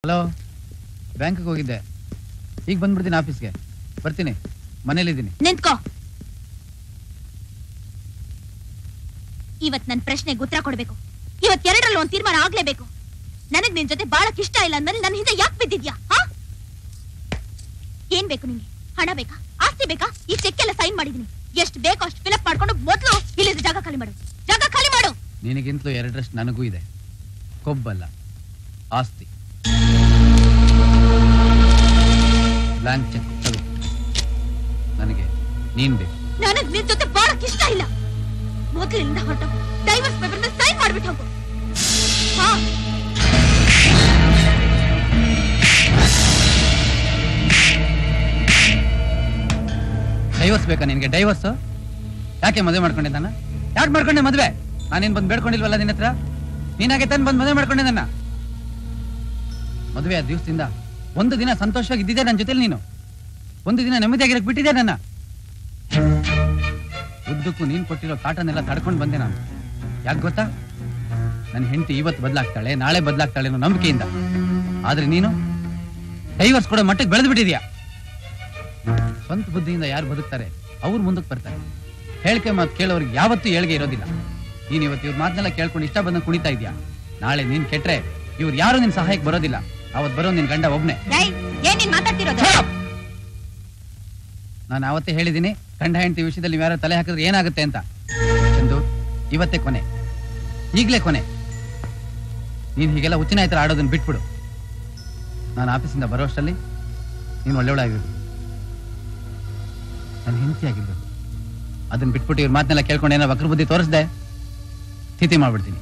Hello, ಬ್ಯಾಂಕ್ಗೆ ಹೋಗಿದ್ದೆ, ಈಗ ಬಂದ್ಬಿಡ್ತೀನಿ ಆಫೀಸ್ಗೆ. ಬರ್ತೀನಿ, ಮನೇಲಿದ್ದೀನಿ. ನಿಂತ್ಕೋ. ಇವತ್ ನನ್ ಪ್ರಶ್ನೆಗೆ ಉತ್ತರ ಕೊಡ್ಬೇಕು. ಇವತ್ ಎರಡರಲ್ಲಿ ಒಂದ್ ತೀರ್ಮಾನ ಆಗ್ಲೇಬೇಕು. ನನಗ್ ನಿನ್ ಜೊತೆ ಬಾಳಕ್ ಇಷ್ಟ ಇಲ್ಲ ಅಂದ್ಮೇಲೆ ನನ್ನ ಹಿಂದೆ ಯಾಕೆ ಬಿದ್ದಿದ್ಯಾ? ಏನ್ ಬೇಕು ನಿಂಗೆ? ಹಣ ಬೇಕಾ? ಆಸ್ತಿ ಬೇಕಾ? ಈ ಚೆಕ್ ಎಲ್ಲ ಸೈನ್ ಮಾಡಿದೀನಿ. ಎಷ್ಟು ಬೇಕೋ ಅಷ್ಟು ಫಿಲಪ್ ಮಾಡ್ಕೊಂಡು ಮೊದಲು ಇಲ್ಲಿಂದ ಜಾಗ ಖಾಲಿ ಮಾಡು. ಜಾಗ ಖಾಲಿ ಮಾಡು. ನಿನಗಿಂತಲೂ ಎರಡರಷ್ಟು ನನಗೂ ಇದೆ. ಕೊಬ್ಬಲ್ಲ, ಆಸ್ತಿ. ಬ್ಲಾಂಕ್ ಚೆಕ್ ತಗೋ. ನನಗೆ ನೀನ್ ಬೇಕು. ನನಗ್ ನಿನ್ ಜೊತೆ ಬಾಳಕ್ ಇಷ್ಟ ಇಲ್ಲ. ಮೊದಲು ಇಲ್ಲಿಂದ ಹೊರಟು ಡೈವರ್ಸ್ ಪೇಪರ್ನ ಸೈನ್ ಮಾಡ್ಬಿಟ್ಟು ಹೋಗು. ಡೈವರ್ಸ್ ಬೇಕಾ ನಿನ್ಗೆ? ಡೈವರ್ಸ್ ಯಾಕೆ ಮದುವೆ ಮಾಡ್ಕೊಂಡಿದ್ದಾನ? ಯಾಕೆ ಮಾಡ್ಕೊಂಡೆ ಮದುವೆ? ನಾನೇನ್ ಬಂದು ಬೇಡ್ಕೊಂಡಿಲ್ವಲ್ಲ ನಿನ್ನ ಹತ್ರ. ನೀನಾಗೆ ತಾನು ಬಂದು ಮದುವೆ ಮಾಡ್ಕೊಂಡೆ ನನ್ನ. ಮದುವೆ ಆ ದಿವಸದಿಂದ ಒಂದು ದಿನ ಸಂತೋಷವಾಗಿ ಇದ್ದಿದ್ದೆ ನನ್ನ ಜೊತೆಲಿ. ನೀನು ಒಂದು ದಿನ ನೆಮ್ಮದಿಯಾಗಿರಕ್ ಬಿಟ್ಟಿದ್ದೆ ನನ್ನ. ಉದ್ದಕ್ಕೂ ನೀನ್ ಕೊಟ್ಟಿರೋ ಕಾಟನೆಲ್ಲ ತಡ್ಕೊಂಡು ಬಂದೆ ನಾನು. ಯಾಕೆ ಗೊತ್ತಾ? ನನ್ನ ಹೆಂಡತಿ ಇವತ್ತು ಬದಲಾಗ್ತಾಳೆ, ನಾಳೆ ಬದಲಾಗ್ತಾಳೆ ಅನ್ನೋ ನಂಬಿಕೆಯಿಂದ. ಆದ್ರೆ ನೀನು ಡೈವರ್ಸ್ ಕೊಡೋ ಮಟ್ಟಕ್ಕೆ ಬೆಳೆದು ಬಿಟ್ಟಿದ್ಯಾ. ಸ್ವಂತ ಬುದ್ಧಿಯಿಂದ ಯಾರು ಬದುಕ್ತಾರೆ ಅವ್ರು ಮುಂದಕ್ಕೆ ಬರ್ತಾರೆ. ಹೇಳಿಕೆ ಮಾತು ಕೇಳೋರಿಗೆ ಯಾವತ್ತೂ ಏಳ್ಗೆ ಇರೋದಿಲ್ಲ. ನೀನ್ ಇವತ್ತು ಇವ್ರ ಮಾತನ್ನೆಲ್ಲ ಕೇಳ್ಕೊಂಡು ಇಷ್ಟ ಬಂದ ಕುಣಿತಾ ಇದ್ಯಾ. ನಾಳೆ ನೀನ್ ಕೆಟ್ರೆ ಇವ್ರು ಯಾರು ನಿನ್ ಸಹಾಯಕ್ಕೆ ಬರೋದಿಲ್ಲ. ಅವತ್ ಬರೋ ನಿನ್ ಗಂಡ ಒಬ್ನೇ. ನಾನು ಅವತ್ತೇ ಹೇಳಿದ್ದೀನಿ, ಗಂಡ ಹೆಂಡತಿ ವಿಷಯದಲ್ಲಿ ನೀವು ಯಾರು ತಲೆ ಹಾಕಿದ್ರೆ ಏನಾಗುತ್ತೆ ಅಂತ. ಚಂದು, ಇವತ್ತೇ ಕೊನೆ, ಈಗ್ಲೇ ಕೊನೆ. ನೀನ್ ಹೀಗೆಲ್ಲ ಹುಚ್ಚಿನ ಹತ್ರ ಆಡೋದನ್ನ ಬಿಟ್ಬಿಡು. ನಾನು ಆಫೀಸಿಂದ ಬರೋಷ್ಟರಲ್ಲಿ ನೀನು ಒಳ್ಳೆಯವಳಾಗಿರ್ಬೇಕು, ನನ್ನ ಹೆಂಡತಿ ಆಗಿರ್ಬೇಕು. ಅದನ್ನ ಬಿಟ್ಬಿಟ್ಟು ಇವ್ರ ಮಾತನ್ನೆಲ್ಲ ಕೇಳ್ಕೊಂಡು ಏನೋ ವಕ್ರ ಬುದ್ಧಿ ತೋರಿಸ್ದೆ, ಸ್ಥಿತಿ ಮಾಡ್ಬಿಡ್ತೀನಿ.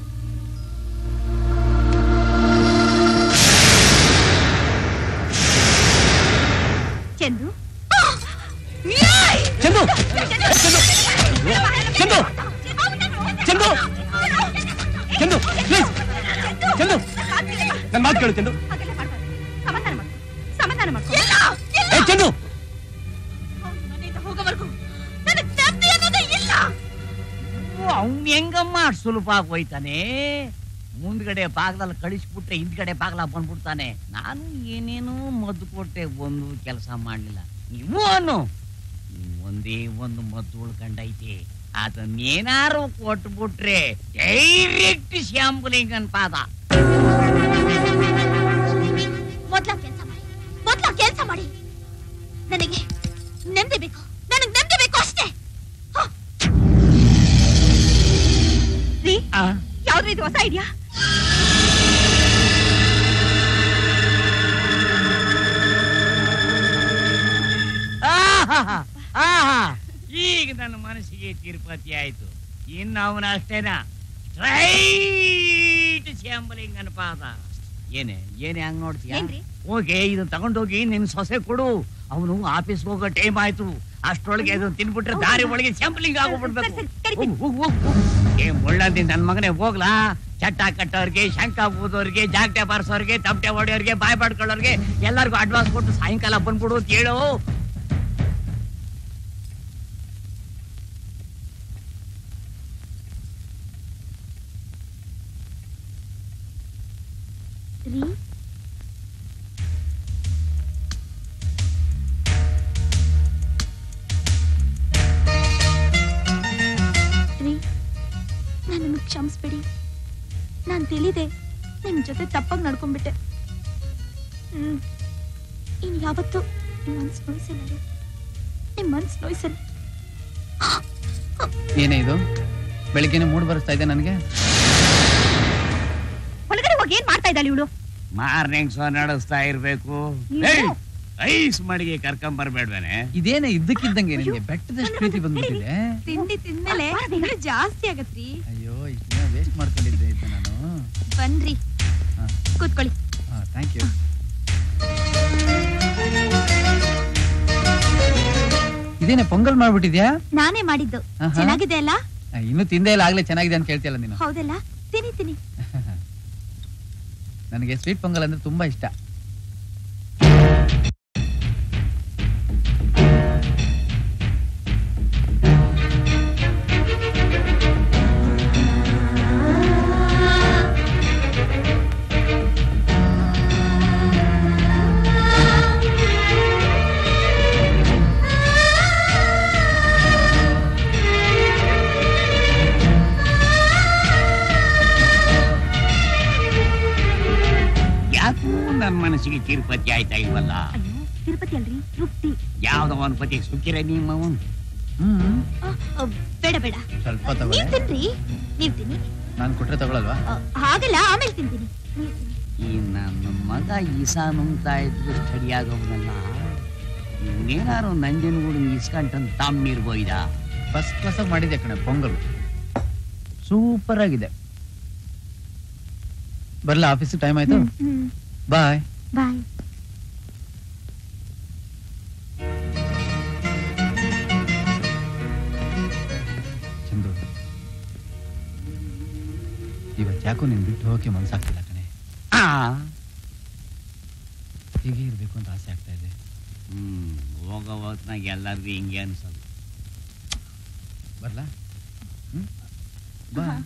ಚಂದು, ಚಂದು, ಚಂದು, ಚಂದು, ಚಂದು, ಪ್ಲೀಸ್, ಚಂದು, ನನ್ನ ಮಾತು ಕೇಳು ಚಂದು. ಸಮಾಧಾನ ಮಾಡ್ಕೊ. ಚಂದು, ಹೋಗೋವರೆಗೂ ನನಗೆ ನೆಮ್ಮದಿ ಅನ್ನೋದೇ ಇಲ್ಲ. ಅವ್ನು ಹೆಂಗಮ್ಮ ಸುಲಭ ಹೋಯ್ತಾನೆ. ಮುಂದ್ಗಡೆ ಬಾಗ್ಲಲ್ಲಿ ಕಳಿಸ್ಬಿಟ್ರೆ ಹಿಂದ್ಗಡೆ ಬಾಗ್ಲ ಬಂದ್ಬಿಡ್ತಾನೆ. ನಾನು ಏನೇನೋ ಮದ್ದು ಕೊಟ್ಟೆ, ಒಂದು ಕೆಲಸ ಮಾಡ್ಲಿಲ್ಲ. ನೀವು ಅನ್ನು ಒಂದೇ ಒಂದು ಮದ್ದು ಉಳ್ಕೊಂಡೈತಿ, ಅದನ್ನೇನಾರು ಕೊಟ್ಬಿಟ್ರೆ ಡೈರೆಕ್ಟ್ ಶ್ಯಾಂಬುಲಿಂಗನ್ ಪಾದ. ಮೊದ್ಲ ಕೆಲಸ ಮಾಡಿ. ನನಗೆ ನೆಮ್ಮದಿ ಬೇಕು, ನನಗೆ ನೆಮ್ಮದಿ ಬೇಕು ಅಷ್ಟೇ. ಯಾವ್ದು ಇದು ಹೊಸ ಐಡಿಯಾ? ಈಗ ನನ್ನ ಮನಸ್ಸಿಗೆ ತಿರುಪತಿ ಆಯ್ತು. ಇನ್ನು ಅವನ ಅಷ್ಟೇನಾ, ಸ್ಟ್ರೈಟ್ ಶ್ಯಾಂಬಲಿಂಗನ ಪಾದ. ಏನೇ ಹಂಗ್ ನೋಡ್ತೀಯ? ಹೋಗಿ ಇದನ್ನ ತಗೊಂಡೋಗಿ ನಿನ್ ಸೊಸೆ ಕೊಡು. ಅವನು ಆಫೀಸ್ಗೆ ಹೋಗೋ ಟೈಮ್ ಆಯ್ತು. ಅಷ್ಟರೊಳಗೆ ಅದನ್ನ ತಿನ್ಬಿಟ್ರೆ ದಾರಿ ಒಳಗೆ ಸ್ಯಾಂಪಲಿಂಗ್ ಆಗೋಗ್ಬಿಡ್ಬೇಕು. ಒಳ್ಳಂದಿ ನನ್ ಮಗನೇ ಹೋಗ್ಲಾ. ಚಟ್ಟ ಕಟ್ಟೋರ್ಗೆ, ಶಂಕ ಊದೋರ್ಗೆ, ಜಾಗಟೆ ಬಾರಿಸೋರ್ಗೆ, ತಮಟೆ ಹೊಡೆಯೋರ್ಗೆ, ಬಾಯ್ ಬಾಡ್ಕೊಳ್ಳೋರ್ಗೆ ಎಲ್ಲರಿಗೂ ಅಡ್ವಾನ್ಸ್ ಕೊಟ್ಟು ಸಾಯಂಕಾಲ ಬಂದ್ಬಿಡು ಅಂತ ಹೇಳು. ನನ್ನನ್ನು ಕ್ಷಮಿಸ್ಬಿಡಿ. ನಾನು ತಿಳಿದೆ ನಿಮ್ ಜೊತೆ ತಪ್ಪಾಗಿ ನಡ್ಕೊಂಡ್ಬಿಟ್ಟೆ. ಇನ್ ಯಾವತ್ತೂ ನಿಮ್ ಮನ್ಸು ನೋಯಿಸಲ್ಲ. ಏನೇ ಇದು? ಬೆಳಿಗ್ಗೆನೆ ಮೂಡ್ ಬರಿಸ್ತಾ ಇದೆ ನನಗೆ. ಒಳಗಡೆ ಹೋಗಿ ಏನ್ ಮಾಡ್ತಾ ಇದ್ದಾಳೆ ಇವಳು? ಮಾರ್ನಿಂಗ್ ಶೋ ನಡೆಸ್ತಾ ಇರ್ಬೇಕು. ಐಸ್ ಮಡಿಗೆ ಕರ್ಕೊಂಡ್ ಬರ್ಬೇಡ್ವೇನೆ? ಇದೇನೇ ಇದ್ದಕ್ಕಿದ್ದಂಗೆ ನಿನ್ಗೆ ಬೆಟ್ಟದಷ್ಟು ಪ್ರೀತಿ ಬಂದ್ಬಿಟ್ಟಿದೆ. ತಿಂಡಿ ತಿಂದ್ಮೇಲೆ ಜಾಸ್ತಿ ಆಗತ್ರಿ. ಅಯ್ಯೋ, ಇಷ್ಟ ವೇಸ್ಟ್ ಮಾಡ್ಕೊಂಡಿದ್ದೆ ಇದ್ದೆ ನಾನು. ಬನ್ರಿ, ಕೂತ್ಕೊಳ್ಳಿ. Thank you. ಇದೇನೆ ಪೊಂಗಲ್ ಮಾಡ್ಬಿಟ್ಟಿದ್ಯಾ? ನಾನೇ ಮಾಡಿದ್ದು. ಚೆನ್ನಾಗಿದೆ ಅಲ್ಲ? ಇನ್ನು ತಿಂದೇ ಇಲ್ಲ, ಆಗ್ಲೇ ಚೆನ್ನಾಗಿದೆ ಅಂತ ಕೇಳ್ತಿಯಲ್ಲ ನೀನು. ಹೌದಲ್ಲ? ತಿನ್ನಿ. ನನಗೆ ಸ್ವೀಟ್ ಪೊಂಗಲ್ ಅಂದ್ರೆ ತುಂಬಾ ಇಷ್ಟ. ಯಾಕೂ ನನ್ ಮನಸ್ಸಿಗೆ ತಿರುಪತಿ ಆಯ್ತಾ ಇಲ್ವಲ್ಲ. ಅಯ್ಯೋ ತಿರುಪತಿ ಅಲ್ರಿ ತೃಪ್ತಿ. ಯಾವ್ದೋ ಒಂದ್ ಪತಿ ಸುಕ್ಕಿರ ನಿಮ್ಮವನ್. ಬೇಡ ಬೇಡ, ಸ್ವಲ್ಪ ನೀವ್ ತಗೊಳ್ಳಿ. ತಿನ್ರಿ, ನೀವ್ ತಿನ್ನಿ. ನಾನು ಕೊಟ್ರೆ ತಗೊಳಲ್ವಾ? ಹಾಗಲ್ಲ, ಆಮೇಲೆ ತಿಂತೀನಿ. ಈ ನನ್ನ ಮಗ ಈಸಾನುಂತಾ ಇದ್ರು ಸ್ಟಡಿ ಆಗೋನಲ್ಲ. ಇವನೇನಾರು ನಂಜನಗೂಡು ಇಸ್ಕಂಟನ್ ತಮ್ಮಿರ್ಬೋಯ್ದ. ಫಸ್ಟ್ ಕ್ಲಾಸ್ ಆಗಿ ಮಾಡಿದೆ ಕಣೆ ಪೊಂಗಲ್, ಸೂಪರ್ ಆಗಿದೆ. ಬರ್ಲ, ಆಫೀಸ್ ಟೈಮ್ ಆಯ್ತು. ಬಾಯ್ ಬಾಯ್. ಚಂದು, ಇವತ್ತು ಯಾಕೋ ನೀನ್ ಬಿಟ್ಟು ಹೋಗಕ್ಕೆ ಮನ್ಸಾಗ್ತಿಲ್ಲ ಕಣೆ. ಹೀಗೆ ಇರ್ಬೇಕು ಅಂತ ಆಸೆ ಆಗ್ತಾ ಇದೆ. ಹೋಗೋ ಹೊತ್ನಾಗ ಎಲ್ಲರಿಗೂ ಹಿಂಗೆ ಅನ್ಸೋದು. ಬರ್ಲಾ? ಬಾಯ್.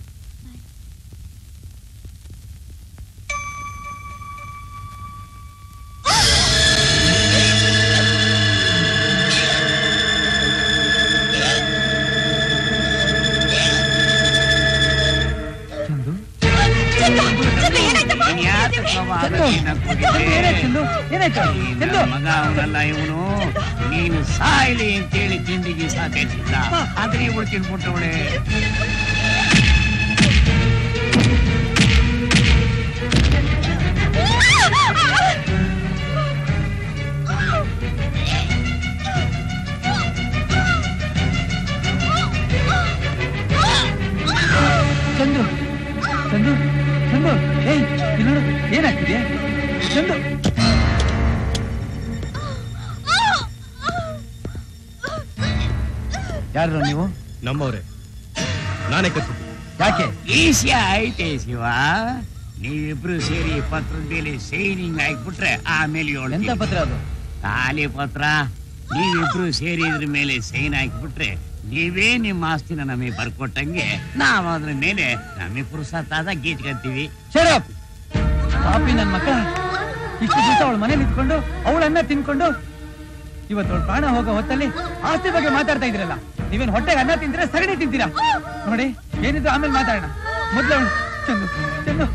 ಮಗ ಅವನಲ್ಲ ಇವನು. ನೀನು ಸಾಯ್ಲಿ ಅಂತೇಳಿ ತಿಂಡಿಗೆ ಸಾಕಿಲ್ಲ, ಆದ್ರೆ ಇವಳು ತಿನ್ಬಿಟ್ಟವಳೆ. ಚಂದು ಚಂದು ಚಂದು, ಏಯ್ ನೋಡು ಏನಾಗ್ತಿದೆ ಚಂದು. ಯಾರು ನೀವು? ನಮ್ಮವ್ರೆ, ನಾನೇ ಕರ್ಸಿದ್ದೆ. ಯಾಕೆ? ಈಸಿಯ ಐತೆ ಶಿವ. ನೀವಿಬ್ರು ಸೇರಿ ಪತ್ರದ ಮೇಲೆ ಸೈನಿಂಗ್ ಹಾಕ್ಬಿಟ್ರೆ ಆಮೇಲೆ ಎಂತ ಪತ್ರ ಅದು? ಖಾಲಿ ಪತ್ರ. ನೀವಿಬ್ರು ಸೇರಿ ಇದ್ರ ಮೇಲೆ ಸೈನ್ ಹಾಕ್ಬಿಟ್ರೆ ನೀವೇ ನಿಮ್ಮ ಆಸ್ತಿನ ನಮಗೆ ಬರ್ಕೊಟ್ಟಂಗೆ ನಾವ್ ಅದ್ರ ಮೇಲೆ ನಮಗೆ ಪುರುಸತ್ತಾದ ಗೀಚ್ಕಂತೀವಿ. ಪಾಪಿ ನನ್ ಮಕ್ಕ, ಇಷ್ಟು ದಿವಸ ಅವಳ ಮನೇಲಿ ಇಟ್ಕೊಂಡು ಅವಳನ್ನ ತಿನ್ಕೊಂಡು ಇವತ್ತು ಅವಳು ಪ್ರಾಣ ಹೋಗೋ ಹೊತ್ತಲ್ಲಿ ಆಸ್ತಿ ಬಗ್ಗೆ ಮಾತಾಡ್ತಾ ಇದ್ರಲ್ಲ. ನೀವೇನ್ ಹೊಟ್ಟೆಗೆ ಅನ್ನ ತಿಂತೀರಾ, ಸಗಣಿ ತಿಂತೀರಾ? ನೋಡಿ, ಏನಿದ್ರು ಆಮೇಲೆ ಮಾತಾಡೋಣ. ಮೊದ್ಲು ಅವಳು ಚಂದು ಚಂದು,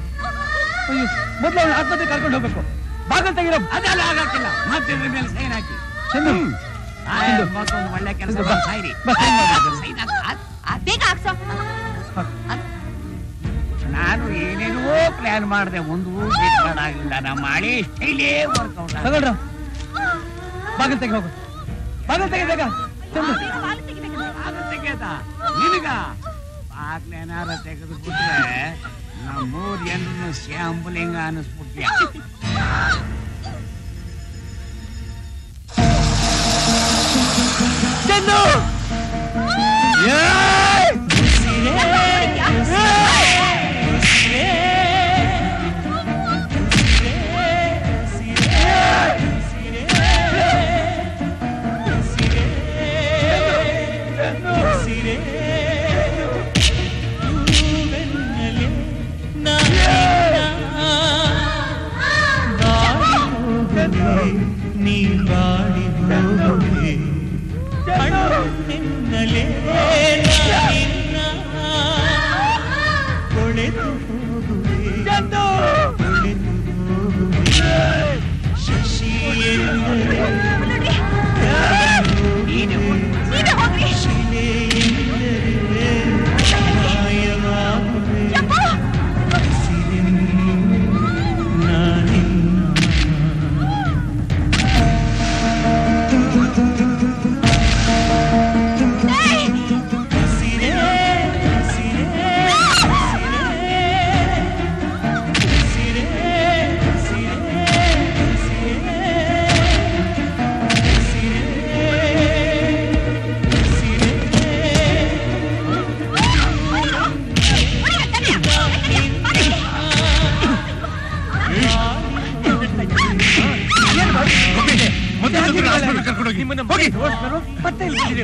ಅಯ್ಯೋ, ಮೊದ್ಲು ಅವಳು ಆತ್ಮಹತ್ಯೆ ಕರ್ಕೊಂಡು ಹೋಗ್ಬೇಕು. ಬಾಗಲ್ ತೆಗಿರೋ. ಅದೆಲ್ಲ ಆಗಕ್ಕಿಲ್ಲ, ಮತ್ತೆ ಇದ್ರ ಮೇಲೆ ಸೈನ್ ಹಾಕಿ. ಚಂದು ಮತ್ತೊಂದು ಒಳ್ಳೆ ಕೆಲಸ ಸಾಯ್ರಿ. ಬೇಗ ಹಾಕ್ಸೋ. ನಾನು ಏನೇನೋ ಪ್ಲಾನ್ ಮಾಡಿದೆ, ಒಂದು ಆಗಲಿಲ್ಲ. ನಮ್ಮ ಹಳೆ ಸ್ಟೈಲೇ ವರ್ಕೌಟ್. ತಗೊಳ್ರ, ಬಾಗಲ್ ತೆಗಿ ಹೋಗು. ಬಾಗಲ್ ತೆಗಿ ಬೇಗ. ಚಂದು ತೆಗೆದ ನಿನಗ ಬಾಗ್ಲೇನಾರ ತೆಗೆದು ಬಿಟ್ರೆ ನಮ್ಮೂರ್ ಜನರನ್ನು ಶ್ಯಾಂಬುಲಿಂಗ ಅನಿಸ್ಬಿಟ್ಯ. ಚಂದು ನೀ ಬಾಡಿ ಹೋಗುವೆ ನಿನ್ನಲೇ ಕೊಳೆತು ಹೋಗುವೆ ಕೊಳೆತು ಹೋಗುವೆ ಶಶಿ ಶಿಲೆ ಎಂದರೆ ಮಾಯವಾಗುವೆ ಮತ್ತೆ ಇಲ್ಲಿ